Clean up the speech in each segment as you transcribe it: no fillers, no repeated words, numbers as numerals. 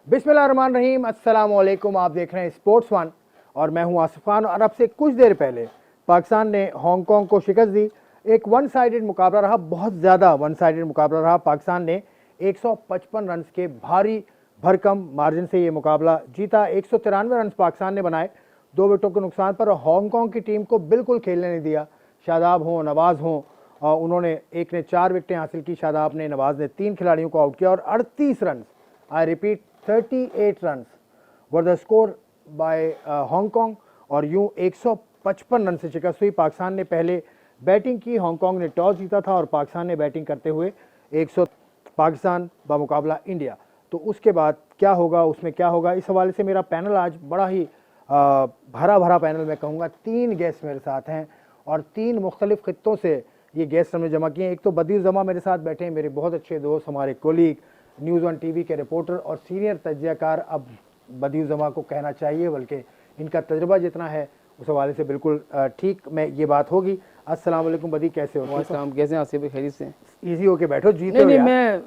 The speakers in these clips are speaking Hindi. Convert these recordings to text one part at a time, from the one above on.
बिस्मिल्लाहिर्रहमानिर्रहीम, अस्सलाम वालेकुम। आप देख रहे हैं स्पोर्ट्स वन और मैं हूं आसिफ खान। और अब से कुछ देर पहले पाकिस्तान ने हांगकांग को शिकस्त दी। एक वन साइडेड मुकाबला रहा, बहुत ज़्यादा वन साइडेड मुकाबला रहा। पाकिस्तान ने 155 रन के भारी भरकम मार्जिन से ये मुकाबला जीता। 193 रन पाकिस्तान ने बनाए 2 विकेटों के नुकसान पर। हांगकांग की टीम को बिल्कुल खेलने नहीं दिया। शादाब हों, नवाज़ हों, और उन्होंने एक ने 4 विकेटें हासिल की, शादाब ने, नवाज़ ने 3 खिलाड़ियों को आउट किया और 38 run, I repeat 38 run were the score bye Hong Kong. और यूं 155 रन से शिकस्त हुई। पाकिस्तान ने पहले बैटिंग की, हांगकांग ने टॉस जीता था और पाकिस्तान ने बैटिंग करते हुए 100 पाकिस्तान बमुकाबला इंडिया। तो उसके बाद क्या होगा, उसमें क्या होगा, इस हवाले से मेरा पैनल आज बड़ा ही भरा भरा पैनल मैं कहूँगा। 3 गेस्ट मेरे साथ हैं और 3 मुख्तलिफ खित्तों से ये गेस्ट हमने जमा किए हैं। एक तो बदीर जमा मेरे साथ बैठे हैं, मेरे बहुत अच्छे दोस्त, हमारे कोलीग, न्यूज़ वन टीवी के रिपोर्टर और सीनियर तजज़ियाकार। अब बदीर जमा को कहना चाहिए, बल्कि इनका तजुर्बा जितना है उस हवाले से बिल्कुल ठीक में ये बात होगी। अस्सलाम वालेकुम बदी, कैसे हो? हम कैसे हैं आसिफ भाई? खैरियत से? इजी होके बैठो, जीते नहीं मैं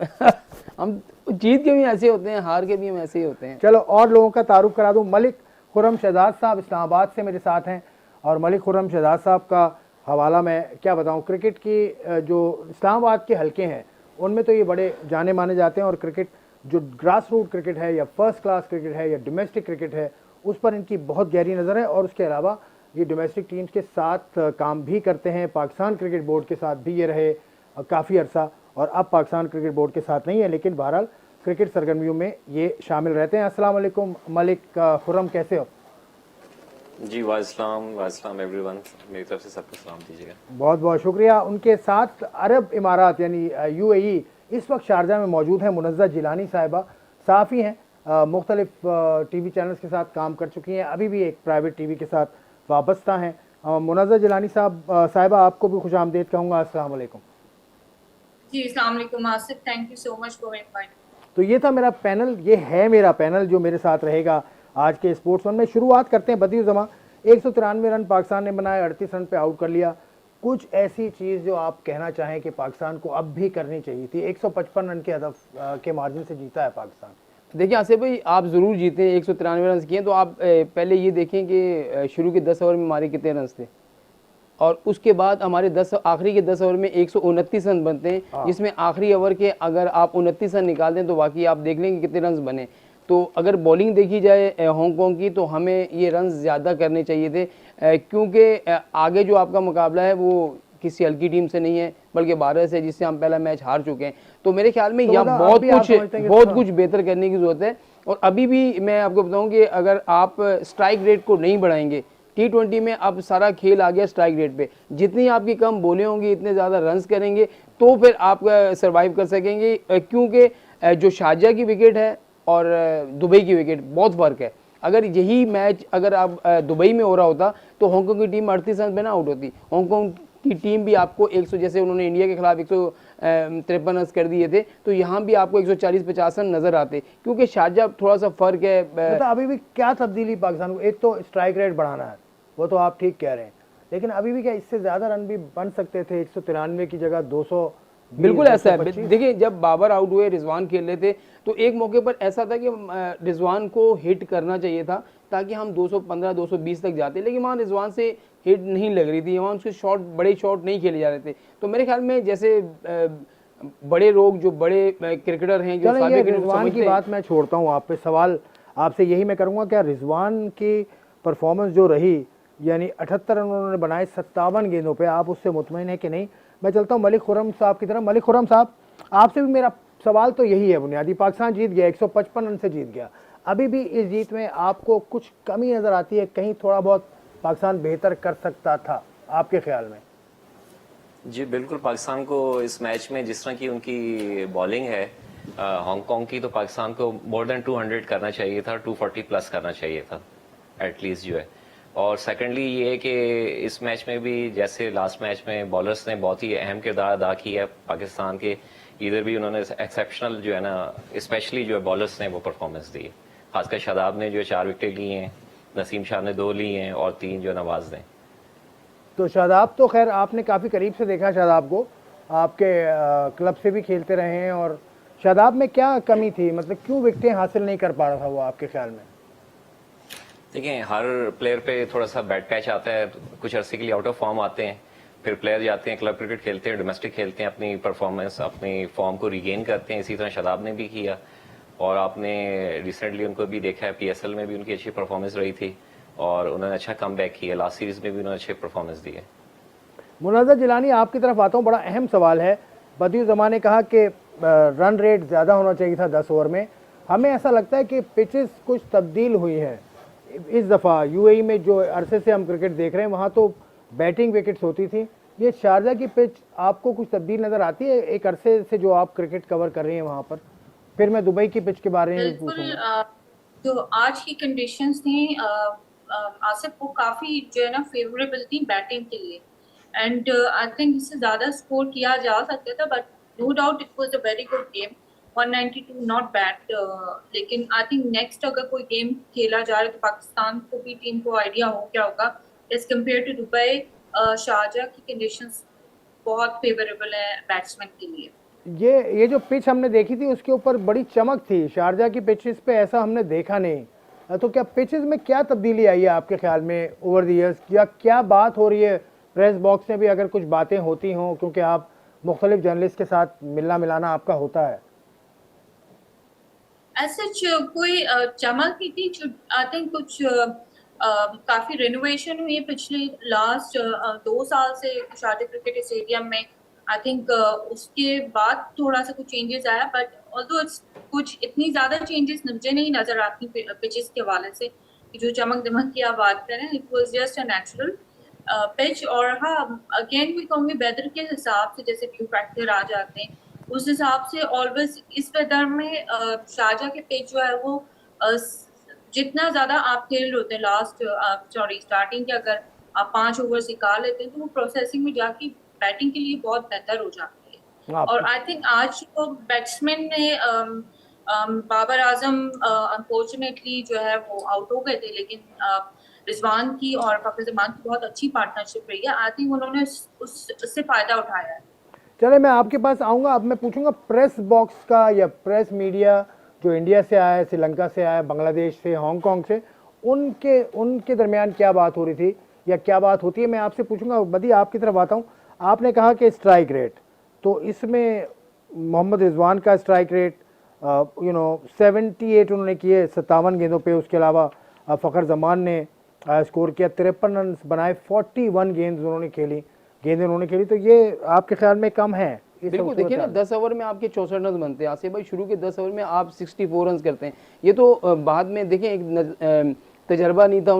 हम जीत के भी ऐसे होते हैं, हार के भी हम ऐसे ही होते हैं। चलो और लोगों का तारुफ करा दूं। मलिक खुर्रम शहजाद साहब इस्लामाबाद से मेरे साथ हैं। और मलिक खुर्रम शहजाद साहब का हवाला मैं क्या बताऊं, क्रिकेट की जो इस्लामाबाद के हलके हैं उनमें तो ये बड़े जाने माने जाते हैं। और क्रिकेट जो ग्रास रूट क्रिकेट है या फर्स्ट क्लास क्रिकेट है या डोमेस्टिक क्रिकेट है, उस पर इनकी बहुत गहरी नज़र है। और उसके अलावा ये डोमेस्टिक टीम्स के साथ काम भी करते हैं। पाकिस्तान क्रिकेट बोर्ड के साथ भी ये रहे काफ़ी अरसा, और अब पाकिस्तान क्रिकेट बोर्ड के साथ नहीं है, लेकिन बहरहाल क्रिकेट सरगर्मियों में ये शामिल रहते हैं। अस्सलाम वालेकुम मलिक खुर्रम, कैसे हो? जी वास्सलाम एवरीवन, मेरी तरफ से सबको सलाम दीजिएगा। बहुत बहुत शुक्रिया। उनके साथ अरब इमारात यानी यूएई इस वक्त शारजा में मौजूद हैं मुनज़्ज़ा जिलानी साहिबा। साफ़ी हैं, मुख्तलिफ टीवी चैनल्स के साथ काम कर चुकी हैं, अभी भी एक प्राइवेट टीवी के साथ वाबस्ता हैं। मुनज़्ज़ा जिलानी साहिबा, आपको भी खुश आमदीद कहूँगा। अस्सलाम वालेकुम। जी अस्सलाम वालेकुम Asif, thank you so much for inviting. तो ये था मेरा पैनल, ये है मेरा पैनल जो मेरे साथ रहेगा आज के स्पोर्ट्स वन में। शुरुआत करते हैं बदीर जमा। 193 रन पाकिस्तान ने बनाए, 38 रन पे आउट कर लिया। कुछ ऐसी चीज़ जो आप कहना चाहें कि पाकिस्तान को अब भी करनी चाहिए थी? 155 रन के हदफ के मार्जिन से जीता है पाकिस्तान। देखिए आसिफ भाई, आप ज़रूर जीते, 193 रन किए। तो आप पहले ये देखें कि शुरू के 10 ओवर में हमारे कितने रन थे, और उसके बाद हमारे आखिरी के 10 ओवर में 129 रन बनते हैं, जिसमें आखिरी ओवर के अगर आप 29 रन निकाल दें तो वाकई आप देख लेंगे कितने रन बने। तो अगर बॉलिंग देखी जाए हांगकांग की, तो हमें ये रन ज़्यादा करने चाहिए थे, क्योंकि आगे जो आपका मुकाबला है वो किसी हल्की टीम से नहीं है, बल्कि भारत से, जिससे हम पहला मैच हार चुके हैं। तो मेरे ख्याल में यहाँ बहुत कुछ बेहतर करने की ज़रूरत है। और अभी भी मैं आपको बताऊँ कि अगर आप स्ट्राइक रेट को नहीं बढ़ाएंगे, T20 में अब सारा खेल आ गया स्ट्राइक रेट पे, जितनी आपकी कम बोलें होंगी इतने ज़्यादा रन्स करेंगे तो फिर आप सर्वाइव कर सकेंगे। क्योंकि जो शारजा की विकेट है और दुबई की विकेट बहुत फ़र्क है। अगर यही मैच अगर आप दुबई में हो रहा होता तो हांगकांग की टीम 38 रन पे ना आउट होती। हांगकांग की टीम भी आपको 100, जैसे उन्होंने इंडिया के खिलाफ 153 रन कर दिए थे, तो यहाँ भी आपको 140-50 रन नजर आते, क्योंकि शारजा थोड़ा सा फर्क है। तो अभी भी क्या तब्दीली पाकिस्तान को? एक तो स्ट्राइक रेट बढ़ाना है, वो तो आप ठीक कह रहे हैं, लेकिन अभी भी क्या इससे ज़्यादा रन भी बन सकते थे? 193 की जगह 200। बिल्कुल ऐसा है। देखिए, जब बाबर आउट हुए, रिजवान खेल रहे थे, तो एक मौके पर ऐसा था कि रिजवान को हिट करना चाहिए था ताकि हम 215-220 तक जाते, लेकिन वहाँ रिजवान से हिट नहीं लग रही थी, वहाँ उसके शॉट, बड़े शॉट नहीं खेले जा रहे थे। तो मेरे ख्याल में जैसे बड़े लोग, जो बड़े क्रिकेटर हैं, जो रिजवान की बात मैं छोड़ता हूँ, आप पे सवाल आपसे यही मैं करूँगा, क्या रिजवान की परफॉर्मेंस जो रही, यानी 78 रन उन्होंने बनाए 57 गेंदों पे, आप उससे मुतमईन है कि नहीं? मैं चलता हूँ मलिक खुर्रम साहब की तरफ। मलिक खुर्रम साहब, आपसे भी मेरा सवाल तो यही है बुनियादी। पाकिस्तान जीत गया, 155 रन से जीत गया, अभी भी इस जीत में आपको कुछ कमी नज़र आती है? कहीं थोड़ा बहुत पाकिस्तान बेहतर कर सकता था आपके ख्याल में? जी बिल्कुल, पाकिस्तान को इस मैच में जिस तरह की उनकी बॉलिंग है हांगकांग की, तो पाकिस्तान को मोर देन 200 करना चाहिए था, 240 प्लस करना चाहिए था एटलीस्ट जो है। और सेकेंडली ये है कि इस मैच में भी जैसे लास्ट मैच में बॉलर्स ने बहुत ही अहम किरदार अदा किया है पाकिस्तान के। इधर भी उन्होंने एक्सेप्शनल जो है ना, स्पेशली जो है बॉलर्स ने वो परफॉर्मेंस दी है। खासकर शादाब ने जो 4 विकेटें ली हैं, नसीम शाह ने 2 ली हैं और 3 जो नवाज ने। तो शादाब तो खैर आपने काफ़ी करीब से देखा, शादाब को आपके क्लब से भी खेलते रहे हैं, और शादाब में क्या कमी थी, मतलब क्यों विकेटें हासिल नहीं कर पा रहा था वो आपके ख्याल में? देखिए, हर प्लेयर पे थोड़ा सा बैड पैच आता है, कुछ अरसे के लिए आउट ऑफ फॉर्म आते हैं, फिर प्लेयर जाते हैं क्लब क्रिकेट खेलते हैं, डोमेस्टिक खेलते हैं, अपनी परफॉर्मेंस अपनी फॉर्म को रिगेन करते हैं। इसी तरह शादाब ने भी किया और आपने रिसेंटली उनको भी देखा है, PSL में भी उनकी अच्छी परफॉर्मेंस रही थी और उन्होंने अच्छा कम बैक किया। लास्ट सीरीज में भी उन्होंने अच्छे परफॉर्मेंस दी है। मुनाज़र जिलानी, आपकी तरफ आता हूँ, बड़ा अहम सवाल है। बदियुज़्ज़मान ने कहा कि रन रेट ज़्यादा होना चाहिए था 10 ओवर में। हमें ऐसा लगता है कि पिचेस कुछ तब्दील हुई है इस दफ़ा। UAE में जो अरसे से हम क्रिकेट देख रहे हैं वहाँ तो बैटिंग विकेट्स होती थी। ये शारजा की पिच आपको कुछ तब्दील नज़र आती है एक अरसे से जो आप क्रिकेट कवर कर रही हैं वहाँ पर? फिर मैं दुबई की पिच के बारे में भी बिल्कुल। पूछूंगा। जो आज की कंडीशंस थी आसिफ, वो काफी जो है ना फेवरेबल थी बैटिंग के लिए। एंड आई थिंक इससे ज्यादा स्कोर किया जा सकता था, but no doubt it was a very good game. 192 not bad, लेकिन आई थिंक नेक्स्ट अगर कोई गेम खेला जा रहा है तो पाकिस्तान को भी टीम को आइडिया हो क्या होगा as compared to Dubai. Sharjah की कंडीशंस बहुत फेवरेबल है बैट्समैन के लिए। ये जो पिच हमने देखी थी उसके ऊपर बड़ी चमक थी, शारजा की पिचेस पे ऐसा हमने देखा नहीं। तो क्या पिचेस में क्या तब्दीली आई है आपके ख्याल में ओवर द ईयर्स, या क्या बात हो रही है प्रेस बॉक्स में भी, अगर कुछ बातें होती हों, क्योंकि आप मुख्तलिफ जर्नलिस्ट के साथ मिलना मिलाना आपका होता है? ऐसे कोई चमक नहीं थी। आई थिंक कुछ काफी रिनोवेशन हुई है पिछले लास्ट 2 साल से शारजा क्रिकेट स्टेडियम में। आई थिंक उसके बाद थोड़ा सा कुछ चेंजेस आया, बट ऑल्दो कुछ इतनी ज्यादा चेंजेस मुझे नहीं नजर आती पिचेस के हवाले से कि जो चमक दमक की आप बात करें। It was just a natural pitch. और हाँ, अगेन भी कहूँगी वेदर के हिसाब से जैसे व्यू फैक्टर आ जाते हैं उस हिसाब से ऑलवेज इस वेदर में शारजा के पिच जो है वो जितना ज्यादा आप खेल होते हैं लास्ट स्टार्टिंग के, अगर आप 5 ओवर निकाल लेते हैं तो वो प्रोसेसिंग में जाके बैटिंग के लिए बहुत बेहतर हो जाती है। और आई थिंक आज तो बैट्समैन ने बाबर आजम अनफॉर्चुनेटली जो है वो आउट हो गए थे, लेकिन रिजवान की और फखर जमान की बहुत अच्छी पार्टनरशिप रही है। आई थिंक उन्होंने उससे फायदा उठाया है। चले, मैं आपके पास आऊँगा। अब मैं पूछूंगा प्रेस बॉक्स का या प्रेस मीडिया जो इंडिया से आया है, श्रीलंका से आया है, बांग्लादेश से, हांगकांग से, उनके दरमियान क्या बात हो रही थी या क्या बात होती है, मैं आपसे पूछूंगा। बदी, आपकी तरफ आता हूँ। आपने कहा कि स्ट्राइक रेट, तो इसमें मोहम्मद रिजवान का स्ट्राइक रेट 78 उन्होंने किए 57 गेंदों पे। उसके अलावा फ़खर जमान ने स्कोर किया 53 रन बनाए, 41 गेंदें उन्होंने खेली। तो ये आपके ख्याल में कम है? बिल्कुल, देखिए ना, 10 ओवर में आपके 64 रन बनते हैं आसिफ भाई। शुरू के 10 ओवर में आप 64 रन करते हैं। ये तो बाद में देखें एक तजर्बा नहीं था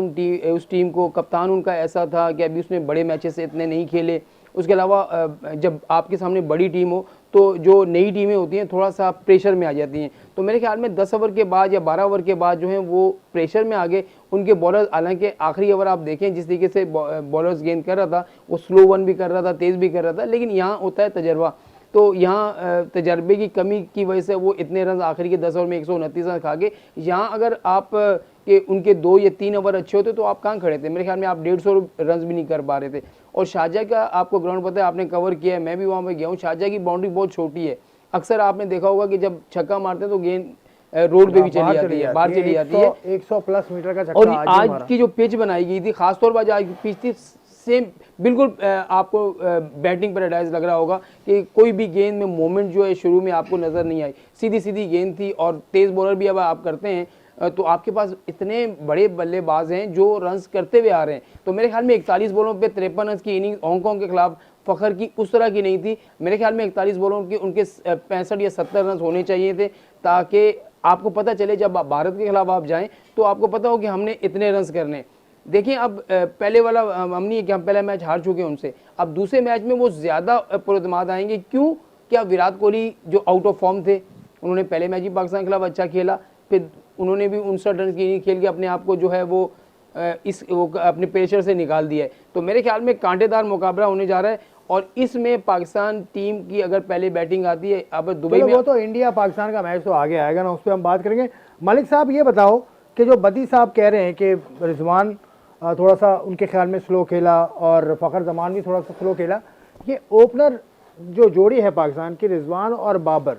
उस टीम को। कप्तान उनका ऐसा था कि अभी उसने बड़े मैचेस से इतने नहीं खेले। उसके अलावा जब आपके सामने बड़ी टीम हो तो जो नई टीमें होती हैं थोड़ा सा प्रेशर में आ जाती हैं। तो मेरे ख्याल में 10 ओवर के बाद या 12 ओवर के बाद जो है वो प्रेशर में आ गए उनके बॉलर। हालांकि आखिरी ओवर आप देखें जिस तरीके से बॉलर्स गेंद कर रहा था, वो स्लो वन भी कर रहा था, तेज़ भी कर रहा था, लेकिन यहाँ होता है तजर्बा। तो यहाँ तजर्बे की कमी की वजह से वो इतने रन आखिरी के 10 ओवर में 129 रन खा गए। यहाँ अगर आप के उनके 2 या 3 ओवर अच्छे होते तो आप कहाँ खड़े थे? मेरे ख्याल में आप 150 रन भी नहीं कर पा रहे थे। और शारजा का आपको ग्राउंड पता है, आपने कवर किया है, मैं भी वहाँ पर गया हूँ। शारजा की बाउंड्री बहुत छोटी है। अक्सर आपने देखा होगा कि जब छक्का मारते हैं तो गेंद रोड पे भी चली जाती है, बाहर चली जाती है। 100 प्लस मीटर का छक्का। और आज की जो पिच बनाई गई थी, खासतौर पर आज की पिच थी सेम बिल्कुल, आपको बैटिंग पर एडवाइस लग रहा होगा कि कोई भी गेंद में मोमेंट जो है शुरू में आपको नज़र नहीं आई। सीधी सीधी गेंद थी और तेज़ बॉलर भी अब आप करते हैं तो आपके पास इतने बड़े बल्लेबाज हैं जो रन्स करते हुए आ रहे हैं। तो मेरे ख्याल में 41 बॉलों पे 53 रन की इनिंग हांगकांग के खिलाफ फ़खर की उस तरह की नहीं थी। मेरे ख्याल में 41 बॉलों के उनके 65 या 70 रन होने चाहिए थे, ताकि आपको पता चले जब आप भारत के खिलाफ आप जाएँ तो आपको पता हो कि हमने इतने रन करने। देखिए, अब पहले वाला हम नहीं है कि हम पहला मैच हार चुके हैं उनसे। अब दूसरे मैच में वो ज़्यादा पुरएतमाद आएंगे। क्यों? क्या विराट कोहली जो आउट ऑफ फॉर्म थे, उन्होंने पहले मैच ही पाकिस्तान के खिलाफ अच्छा खेला, फिर उन्होंने भी 59 रन की इनिंग खेल के अपने आप को जो है वो अपने प्रेशर से निकाल दिया है। तो मेरे ख्याल में कांटेदार मुकाबला होने जा रहा है। और इसमें पाकिस्तान टीम की अगर पहले बैटिंग आती है, अब दुबई में, वो तो इंडिया पाकिस्तान का मैच तो आगे आएगा ना, उस पर हम बात करेंगे। मलिक साहब, ये बताओ कि जो बदी साहब कह रहे हैं कि रिजवान थोड़ा सा उनके ख्याल में स्लो खेला और फ़खर जमान भी थोड़ा सा स्लो खेला, ये ओपनर जो जोड़ी है पाकिस्तान की, रिजवान और बाबर,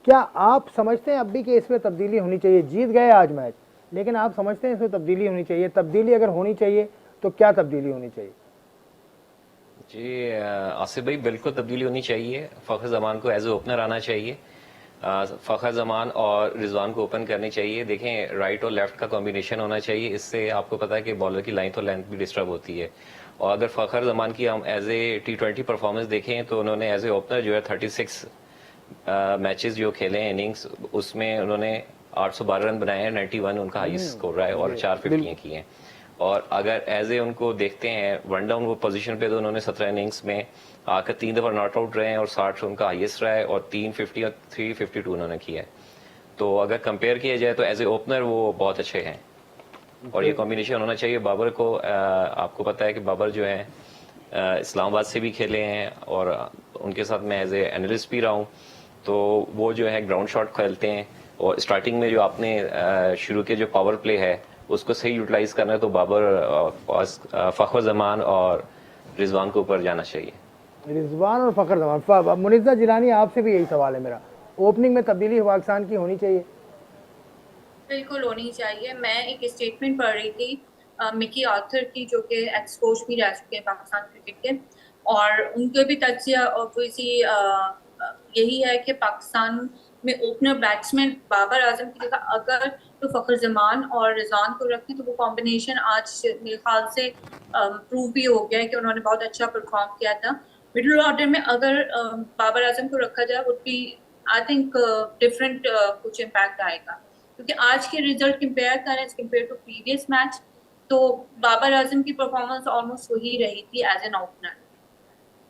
क्या आप समझते हैं अब भी कि इसमें तब्दीली होनी चाहिए? जीत गए आज मैच, लेकिन आप समझते हैं इसमें तब्दीली होनी चाहिए? तब्दीली अगर होनी चाहिए तो क्या तब्दीली होनी चाहिए? जी आसिफ भाई, बिल्कुल तब्दीली होनी चाहिए। फ़खर जमान को एज ए ओपनर आना चाहिए। फ़खर जमान और रिजवान को ओपन करनी चाहिए। देखें, राइट और लेफ्ट का कॉम्बिनेशन होना चाहिए। इससे आपको पता है कि बॉलर की लाइन और लेंथ भी डिस्टर्ब होती है। और अगर फ़खर जमान की हम एज ए T20 परफॉर्मेंस देखें तो उन्होंने एज ए ओपनर जो है 36 मैचेस जो खेले हैं इनिंग्स, उसमें उन्होंने 812 रन बनाए हैं, 91 उनका हाईएस्ट स्कोर रहा है और 4 50 की हैं। और अगर एज ए उनको देखते हैं वन डाउन वो पोजीशन पे, तो उन्होंने 17 इनिंग्स में आकर 3 दफा नॉट आउट रहे हैं और 60 उनका हाईएस्ट रहा है और 350 और 352 उन्होंने किया है। तो अगर कंपेयर किया जाए तो एज ए ओपनर वो बहुत अच्छे हैं और ये कॉम्बिनेशन होना चाहिए। बाबर को आपको पता है कि बाबर जो है इस्लामाबाद से भी खेले हैं और उनके साथ मैं एज ए एनालिस्ट भी रहा हूँ। तो वो जो है ग्राउंड शॉट खेलते हैं और स्टार्टिंग में जो आपने शुरू के जो पावर प्ले है उसको सही यूटिलाइज करना है, तो बाबर, फ़खर जमान और रिजवान को ऊपर जाना चाहिए। रिजवान और फ़खर जमान। मुनिज़ा जिलानी, आपसे भी यही सवाल है मेरा, ओपनिंग में तब्दीली पाकिस्तान की होनी चाहिए? बिल्कुल होनी चाहिए। मैं एक स्टेटमेंट पढ़ रही थी मिकी आर्थर की, जो कि एक्स कोच भी रह चुके हैं पाकिस्तान क्रिकेट के, और उनके भी तज्जिया ऑब्वियसली यही है कि पाकिस्तान में ओपनर बैट्समैन बाबर आजम की जगह अगर तो फ़खर जमान और रिजवान को रखें तो वो कॉम्बिनेशन आज मेरे ख्याल से प्रूव भी हो गया है कि उन्होंने बहुत अच्छा परफॉर्म किया था। मिडिल ऑर्डर में अगर बाबर आजम को रखा जाए would be I think different कुछ इम्पैक्ट आएगा, क्योंकि आज के रिजल्ट कंपेयर करें कंपेयर टू प्रीवियस मैच तो बाबर आजम की परफॉर्मेंस ऑलमोस्ट वही रही थी एज एन ओपनर।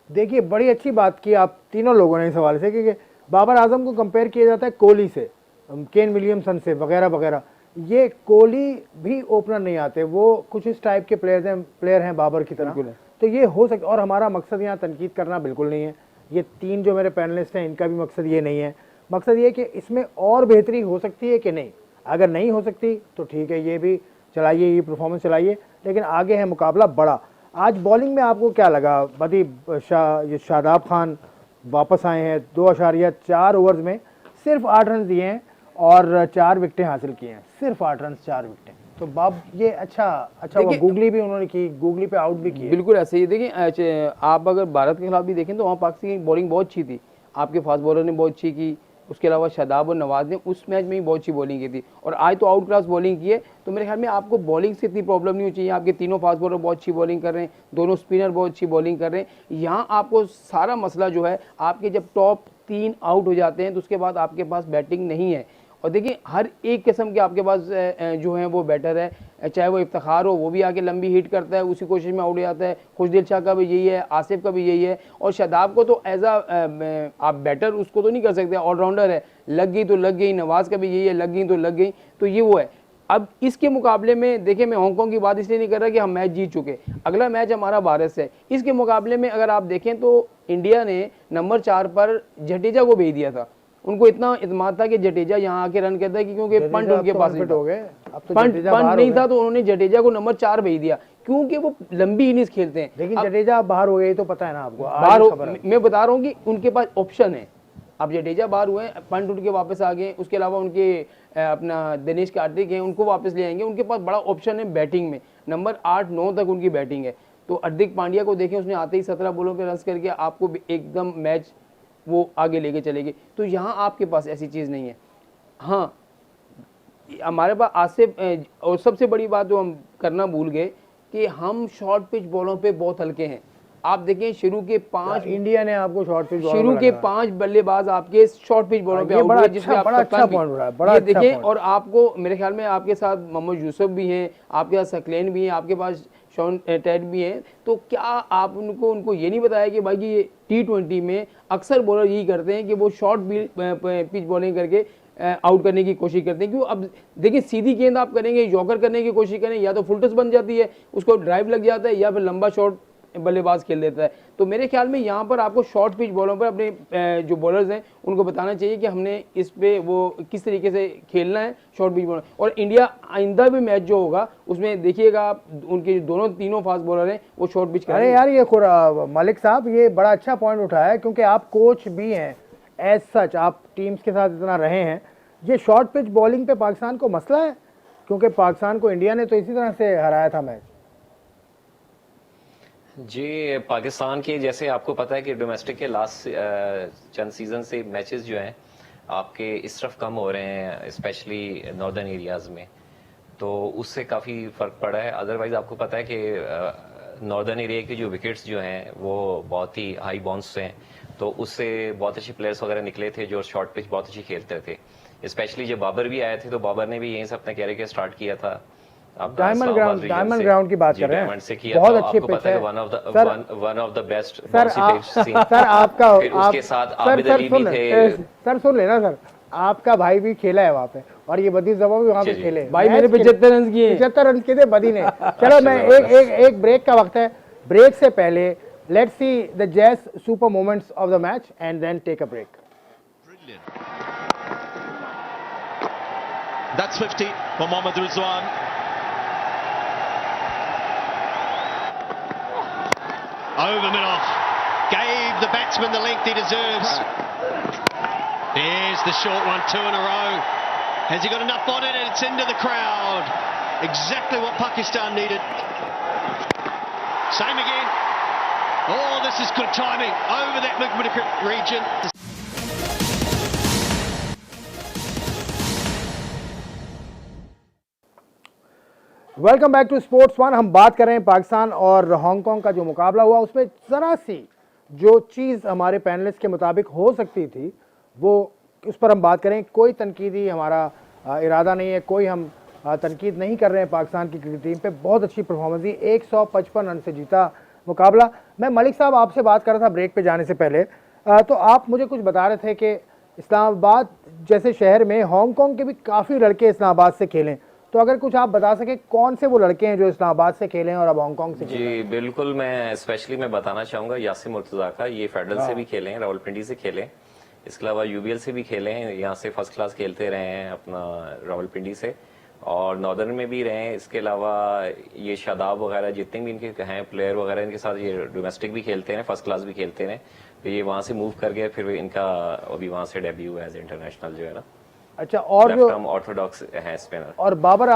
देखिए, बड़ी अच्छी बात की आप तीनों लोगों ने इस हवाले से, क्योंकि बाबर आजम को कंपेयर किया जाता है कोहली से, केन विलियमसन से वगैरह वगैरह। ये कोहली भी ओपनर नहीं आते, वो कुछ इस टाइप के प्लेयर हैं बाबर की तरह। तो ये हो सकता, और हमारा मकसद यहाँ तनकीद करना बिल्कुल नहीं है। ये तीन जो मेरे पैनलिस्ट हैं इनका भी मकसद ये नहीं है। मकसद ये कि इसमें और बेहतरी हो सकती है कि नहीं। अगर नहीं हो सकती तो ठीक है, ये भी चलाइए, ये परफॉर्मेंस चलाइए, लेकिन आगे है मुकाबला बड़ा। आज बॉलिंग में आपको क्या लगा? बदी शादाब खान वापस आए हैं, 2.4 ओवर्स में सिर्फ 8 रन दिए हैं और 4 विकेटें हासिल की हैं। सिर्फ 8 रन 4 विकेटें, तो बाब ये अच्छा हुआ। गूगली भी उन्होंने की, गूगली पे आउट भी किया। बिल्कुल ऐसे ही। देखिए, आप अगर भारत के खिलाफ भी देखें तो वहाँ पाकिस्तान की बॉलिंग बहुत अच्छी थी। आपके फास्ट बॉलर ने बहुत अच्छी की, उसके अलावा शादाब और नवाज ने उस मैच में ही बहुत अच्छी बॉलिंग की थी और आज तो आउट क्लास बॉलिंग की है। तो मेरे ख्याल में आपको बॉलिंग से इतनी प्रॉब्लम नहीं होनी चाहिए। आपके तीनों फास्ट बॉलर बहुत अच्छी बॉलिंग कर रहे हैं, दोनों स्पिनर बहुत अच्छी बॉलिंग कर रहे हैं। यहाँ आपको सारा मसला जो है, आपके जब टॉप 3 आउट हो जाते हैं तो उसके बाद आपके पास बैटिंग नहीं है। और देखिए, हर एक किस्म के आपके पास जो है वो बैटर है, चाहे वो इफ्तिखार हो, वो भी आके लंबी हिट करता है, उसी कोशिश में आउट हो जाता है। खुशदिल शाह का भी यही है, आसिफ का भी यही है। और शादाब को तो एज आप बैटर उसको तो नहीं कर सकते, ऑलराउंडर है, लग गई तो लग गई। नवाज का भी यही है, लग गई तो लग गई। तो ये वो है। अब इसके मुकाबले में देखिए, मैं हांगकांग की बात इसलिए नहीं कर रहा कि हम मैच जीत चुके, अगला मैच हमारा भारत से है। इसके मुकाबले में अगर आप देखें तो इंडिया ने नंबर 4 पर जडेजा को भेज दिया था। उनको इतना इत्मीनान था कि जडेजा यहाँ आके रन करता है, क्योंकि पंट उनके पास नहीं था। पंट नहीं था तो उन्होंने जडेजा को नंबर 4 भेज दिया, क्योंकि वो लंबी इनिंग्स खेलते हैं। लेकिन जडेजा बाहर हो गए तो पता है ना आपको, बाहर मैं बता रहा हूँ कि उनके पास ऑप्शन है। अब जडेजा बाहर हुए, पंट उठ के वापस आ गए, उसके अलावा उनके अपना दिनेश कार्तिक हैं, उनको वापस ले आएंगे। उनके पास बड़ा ऑप्शन है बैटिंग में, नंबर 8-9 तक उनकी बैटिंग है। तो हार्दिक पांड्या को देखें, उसने आते ही 17 बॉलों पे रन करके आपको एकदम मैच वो आगे लेके चलेगी। तो यहाँ आपके पास ऐसी चीज़ नहीं है। हाँ, हमारे पास आसिफ, और सबसे बड़ी बात जो हम करना भूल गए कि हम शॉर्ट पिच बॉलों पे बहुत हल्के हैं। आप देखें, शुरू के 5 इंडिया ने आपको शॉर्ट पिच, शुरू के 5 बल्लेबाज आपके शॉर्ट पिच बॉलों पे आउट हुए, जिसमें बड़ा अच्छा पॉइंट हो रहा है, बड़ा देखें। और आपको मेरे ख्याल में आपके साथ मोहम्मद यूसुफ भी हैं, आपके पास सकलेन भी हैं, आपके पास शॉन टेट भी हैं। तो क्या आप उनको ये नहीं बताया कि भाई ये T20 में अक्सर बॉलर यही करते हैं कि वो शॉर्ट पिच बॉलिंग करके आउट करने की कोशिश करते हैं। क्यों? अब देखिए, सीधी गेंद आप करेंगे, यॉर्कर करने की कोशिश करें, या तो फुल टस बन जाती है, उसको ड्राइव लग जाता है, या फिर लंबा शॉट बल्लेबाज खेल देता है। तो मेरे ख्याल में यहाँ पर आपको शॉर्ट पिच बॉलों पर अपने जो बॉलर्स हैं उनको बताना चाहिए कि हमने इस पे वो किस तरीके से खेलना है शॉर्ट पिच बॉलर। और इंडिया आइंदा भी मैच जो होगा उसमें देखिएगा आप, उनके दोनों तीनों फास्ट बॉलर हैं वो शॉर्ट पिच करेंगे। अरे यार, ये मलिक साहब, ये बड़ा अच्छा पॉइंट उठाया है, क्योंकि आप कोच भी हैं, एज सच आप टीम्स के साथ इतना रहे हैं, ये शॉर्ट पिच बॉलिंग पे पाकिस्तान को मसला है? क्योंकि पाकिस्तान को इंडिया ने तो इसी तरह से हराया था मैच। जी, पाकिस्तान के जैसे आपको पता है कि डोमेस्टिक के लास्ट चंद सीजन से मैचेस जो हैं आपके इस तरफ कम हो रहे हैं, स्पेशली नॉर्दर्न एरियाज में, तो उससे काफ़ी फ़र्क पड़ा है। अदरवाइज आपको पता है कि नॉर्दर्न एरिया की जो विकेट्स जो हैं वो बहुत ही हाई बाउंस हैं, तो उससे बहुत अच्छे प्लेयर्स वगैरह निकले थे जो शॉर्ट पिच बहुत अच्छी खेलते थे। स्पेशली जब बाबर भी आए थे तो बाबर ने भी यहीं से अपना कैरियर स्टार्ट किया था। डायमंड ग्राउंड की बात कर रहे हैं, डायमंड से किया बहुत था, अच्छी आपको पिच पता है है one of the best sir. Sir आपका फिर उसके साथ आबिद अली भी थे। सर सुन लेना सर, आपका भाई भी खेला है वहाँ पे और ये बदी जमा भी वहाँ पे खेले। भाई मैंने 75 रन किए, 75 रन किए थे बदी ने। चलो मैं एक ब्रेक का वक्त है, ब्रेक से पहले लेट्स सी द जैस super moments of the match and then take a break. That's 50 for Mohammad Rizwan. Over mid-off, gave the batsman the length he deserves. There's the short one, 2 in a row. Has he got enough on it? It's into the crowd. Exactly what Pakistan needed. Same again. Oh, this is good timing over that mid-wicket region. Welcome back to Sports One. हम बात कर रहे हैं पाकिस्तान और हांगकांग का जो मुकाबला हुआ उसमें ज़रा सी जो चीज़ हमारे पैनलिस्ट के मुताबिक हो सकती थी वो उस पर हम बात करें। कोई तनकीदी हमारा इरादा नहीं है, कोई हम तनकीद नहीं कर रहे हैं पाकिस्तान की क्रिकेट टीम पे। बहुत अच्छी परफॉर्मेंस दी, 155 रन से जीता मुकाबला। मैं मलिक साहब आपसे बात कर रहा था ब्रेक पे जाने से पहले, तो आप मुझे कुछ बता रहे थे कि इस्लामाबाद जैसे शहर में हांगकांग के भी काफ़ी लड़के इस्लामाबाद से खेलें, तो अगर कुछ आप बता सके कौन से वो लड़के हैं जो इस्लामाबाद से खेले हैं और अब हांगकांग से खेले हैं? जी बिल्कुल, मैं स्पेशली मैं बताना चाहूंगा यासिर मुर्तजा का। ये फेडरल से भी खेले हैं, रावलपिंडी से खेले हैं, इसके अलावा यूबीएल से भी खेले हैं, यहाँ से फर्स्ट क्लास खेलते रहे हैं अपना रावलपिंडी से, और नॉर्दर्न में भी रहे हैं। इसके अलावा ये शादाब वगैरह जितने भी इनके हैं प्लेयर वगैरह, इनके साथ ये डोमेस्टिक भी खेलते हैं, फर्स्ट क्लास भी खेलते हैं। तो ये वहाँ से मूव कर गए, फिर इनका अभी वहाँ से डेब्यू एज इंटरनेशनल जो है ना। अच्छा, और जो ऑर्थोडॉक्स है स्पिनर। और बाबर